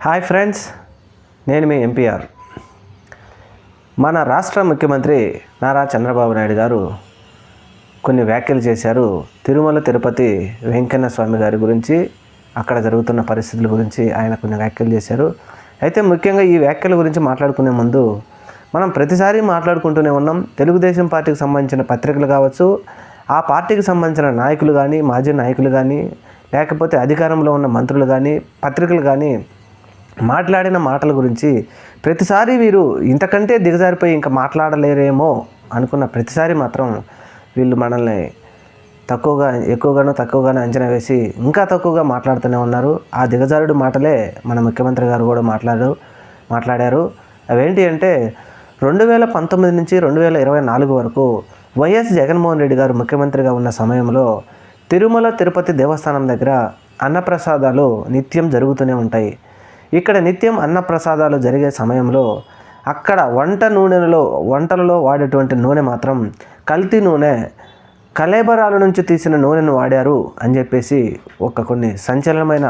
Hi friends, నేను మీ MPR. మన రాష్ట్ర ముఖ్యమంత్రి నారా చంద్రబాబు నాయుడు గారు కొన్ని వ్యాఖ్యలు చేశారు. తిరుమల తిరుపతి వెంకన్న స్వామి గారి గురించి, అక్కడ జరుగుతున్న పరిస్థితుల గురించి ఆయన కొన్ని వ్యాఖ్యలు చేశారు. అయితే ముఖ్యంగా ఈ వ్యాఖ్యల గురించి మాట్లాడుకునే ముందు మనం ప్రతిసారి మాట్లాడుకుంటూనే ఉన్నాం. తెలుగుదేశం పార్టీకి సంబంధించిన పత్రికలు కావచ్చు, ఆ పార్టీకి సంబంధించిన నాయకులు కానీ, మాజీ నాయకులు కానీ, లేకపోతే అధికారంలో ఉన్న మంత్రులు కానీ, పత్రికలు కానీ మాట్లాడిన మాటల గురించి ప్రతిసారి వీరు ఇంతకంటే దిగజారిపోయి ఇంకా మాట్లాడలేరేమో అనుకున్న ప్రతిసారి మాత్రం వీళ్ళు మనల్ని ఎక్కువగానో అంచనా వేసి ఇంకా తక్కువగా మాట్లాడుతూనే ఉన్నారు. ఆ దిగజారుడు మాటలే మన ముఖ్యమంత్రి గారు కూడా మాట్లాడారు. అవేంటి అంటే 2019 నుంచి 2024 వరకు వైఎస్ జగన్మోహన్ రెడ్డి గారు ముఖ్యమంత్రిగా ఉన్న సమయంలో తిరుమల తిరుపతి దేవస్థానం దగ్గర అన్నప్రసాదాలు నిత్యం జరుగుతూనే ఉంటాయి. ఇక్కడ నిత్యం అన్నప్రసాదాలు జరిగే సమయంలో అక్కడ వంటలలో వాడేటువంటి నూనె మాత్రం కల్తీ నూనె, కళేబరాల నుంచి తీసిన నూనెను వాడారు అని చెప్పేసి కొన్ని సంచలనమైన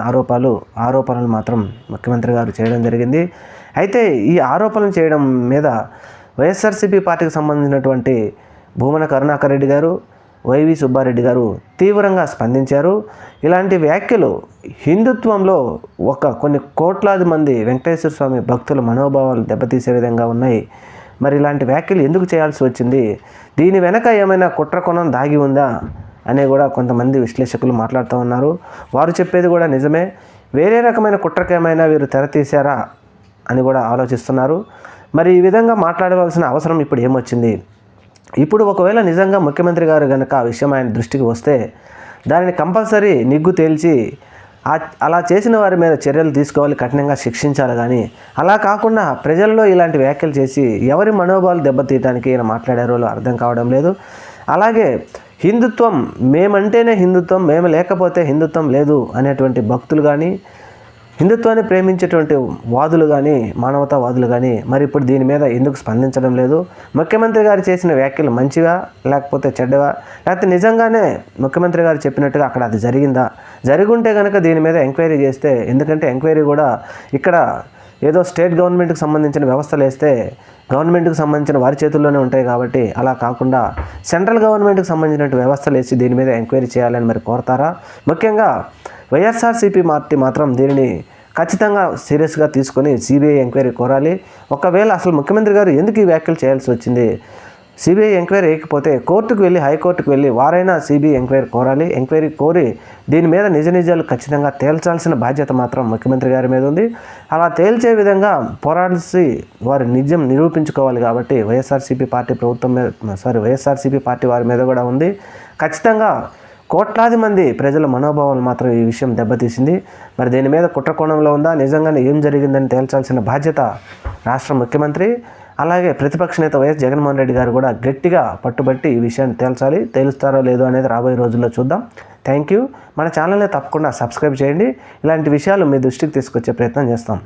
ఆరోపణలు మాత్రం ముఖ్యమంత్రి గారు చేయడం జరిగింది. అయితే ఈ ఆరోపణలు చేయడం మీద వైఎస్ఆర్సీపీ పార్టీకి సంబంధించినటువంటి భూమన కరుణాకర్ రెడ్డి గారు, వైవి సుబ్బారెడ్డి గారు తీవ్రంగా స్పందించారు. ఇలాంటి వ్యాఖ్యలు హిందుత్వంలో కొన్ని కోట్లాది మంది వెంకటేశ్వర స్వామి భక్తుల మనోభావాలు దెబ్బతీసే విధంగా ఉన్నాయి. మరి ఇలాంటి వ్యాఖ్యలు ఎందుకు చేయాల్సి వచ్చింది, దీని వెనక ఏమైనా కుట్రకోణం దాగి ఉందా అని కూడా కొంతమంది విశ్లేషకులు మాట్లాడుతూ ఉన్నారు. వారు చెప్పేది కూడా నిజమే. వేరే రకమైన కుట్రకేమైనా వీరు తెరతీశారా అని కూడా ఆలోచిస్తున్నారు. మరి ఈ విధంగా మాట్లాడవలసిన అవసరం ఇప్పుడు ఏమొచ్చింది? ఇప్పుడు ఒకవేళ నిజంగా ముఖ్యమంత్రి గారు కనుక ఆ విషయం ఆయన దృష్టికి వస్తే దానిని కంపల్సరీ నిగ్గు తేల్చి అలా చేసిన వారి మీద చర్యలు తీసుకోవాలి, కఠినంగా శిక్షించాలి. కానీ అలా కాకుండా ప్రజల్లో ఇలాంటి వ్యాఖ్యలు చేసి ఎవరి మనోభావాలు దెబ్బతీయడానికి ఈయన మాట్లాడారో అర్థం కావడం లేదు. అలాగే హిందుత్వం, మేమంటేనే హిందుత్వం, మేము లేకపోతే హిందుత్వం లేదు అనేటువంటి భక్తులు కానీ, హిందుత్వాన్ని ప్రేమించేటువంటి వాదులు కానీ, మానవతావాదులు కానీ మరి ఇప్పుడు దీని మీద ఎందుకు స్పందించడం లేదు? ముఖ్యమంత్రి గారు చేసిన వ్యాఖ్యలు మంచివా లేకపోతే చెడ్డవా, లేకపోతే నిజంగానే ముఖ్యమంత్రి గారు చెప్పినట్టుగా అక్కడ అది జరిగిందా? జరుగుంటే కనుక దీని మీద ఎంక్వైరీ చేస్తే, ఎందుకంటే ఎంక్వైరీ కూడా ఇక్కడ ఏదో స్టేట్ గవర్నమెంట్కి సంబంధించిన వ్యవస్థలు వేస్తే గవర్నమెంట్కి సంబంధించిన వారి చేతుల్లోనే ఉంటాయి కాబట్టి అలా కాకుండా సెంట్రల్ గవర్నమెంట్కి సంబంధించిన వ్యవస్థలు వేసి దీని మీద ఎంక్వైరీ చేయాలని మరి కోరతారా? ముఖ్యంగా వైఎస్ఆర్సీపీ పార్టీ మాత్రం దీనిని ఖచ్చితంగా సీరియస్గా తీసుకొని సిబిఐ ఎంక్వైరీ కోరాలి. ఒకవేళ అసలు ముఖ్యమంత్రి గారు ఎందుకు ఈ వ్యాఖ్యలు చేయాల్సి వచ్చింది? సిబిఐ ఎంక్వైరీ వేయకపోతే కోర్టుకు వెళ్ళి, హైకోర్టుకు వెళ్ళి వారైనా సిబిఐ ఎంక్వైరీ కోరాలి. ఎంక్వైరీ కోరి దీని మీద నిజాలు ఖచ్చితంగా తేల్చాల్సిన బాధ్యత మాత్రం ముఖ్యమంత్రి గారి మీద ఉంది. అలా తేల్చే విధంగా పోరాడాల్సి వారి నిజం నిరూపించుకోవాలి. కాబట్టి వైఎస్ఆర్సీపీ పార్టీ వారి మీద కూడా ఉంది. ఖచ్చితంగా కోట్లాది మంది ప్రజల మనోభావాలు మాత్రం ఈ విషయం దెబ్బతీసింది. మరి దీని మీద కుట్రకోణంలో ఉందా, నిజంగానే ఏం జరిగిందని తేల్చాల్సిన బాధ్యత రాష్ట్ర ముఖ్యమంత్రి, అలాగే ప్రతిపక్ష నేత వైఎస్ జగన్మోహన్ రెడ్డి గారు కూడా గట్టిగా పట్టుబట్టి ఈ విషయాన్ని తేల్చాలి. తేలుస్తారో లేదో అనేది రాబోయే రోజుల్లో చూద్దాం. Thank you. మన ఛానల్ని తప్పకుండా సబ్స్క్రైబ్ చేయండి. ఇలాంటి విషయాలు మీ దృష్టికి తీసుకొచ్చే ప్రయత్నం చేస్తాం.